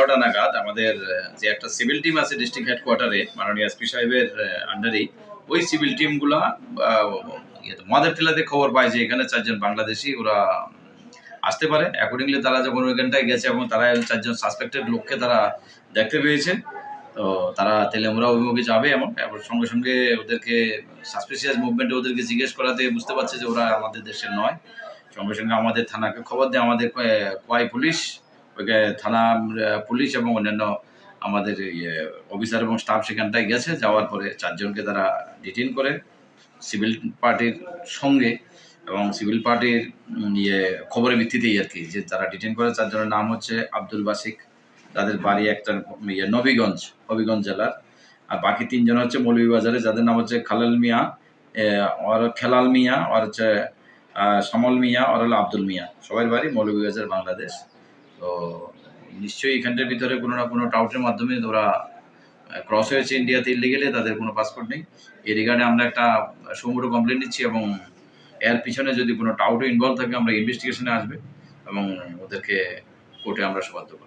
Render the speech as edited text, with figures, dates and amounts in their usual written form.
11টা নাগাদ আমাদের যে একটা সিভিল টিম আছে ডিস্ট্রিক্ট হেডকোয়ার্টারে মাননীয় এসপি সাহেবের আন্ডারেই, ওই সিভিল টিমগুলা মদের টিলাতে খবর পায় যে এখানে 4 জন বাংলাদেশি ওরা আসতে পারে। অ্যাকর্ডিংলি তারা যখন ওইখানটায় গেছে এবং তারা 4 জন সাসপেক্টেড লোককে তারা দেখতে পেয়েছে, তো তারা তেলেমুরা অভিমুখে যাবে এবং সঙ্গে সঙ্গে ওদেরকে সাসপিসিয়াস মুভমেন্টে ওদেরকে জিজ্ঞেস করাতে বুঝতে পারছে যে ওরা আমাদের দেশের নয়। সঙ্গে সঙ্গে আমাদের থানাকে খবর দেয়, আমাদের কোয়াই পুলিশ, ওইখানে থানা পুলিশ এবং অন্যান্য আমাদের অফিসার এবং স্টাফ সেখানটায় গেছে। যাওয়ার পরে 4 জনকে তারা ডিটেইন করে সিভিল পার্টির সঙ্গে, এবং সিভিল পার্টির খবরের ভিত্তিতেই আর কি, যে তারা ডিটেইন করে 4 জনের নাম হচ্ছে আব্দুল বাসিক, তাদের বাড়ি একটা হবিগঞ্জ জেলার, আর বাকি 3 জন হচ্ছে মৌলভীবাজারে, যাদের নাম হচ্ছে খালাল মিয়া, খেলাল মিয়া, আর হচ্ছে সমল মিয়া, আর হলো আব্দুল মিয়া। সবার বাড়ি মৌলভীবাজার, বাংলাদেশ। তো নিশ্চয়ই এখানটার ভিতরে কোনো না কোনো টাউটের মাধ্যমে ওরা ক্রস হয়েছে ইন্ডিয়াতে ইলিগেলি, তাদের কোনো পাসপোর্ট নেই। এই রিগার্ডে আমরা একটা সুমোটো কমপ্লেন নিচ্ছি, এবং এর পিছনে যদি কোনো টাউটও ইনভলভ থাকে আমরা ইনভেস্টিগেশনে আসবে এবং ওদেরকে কোর্টে আমরা সুপারিশ করব।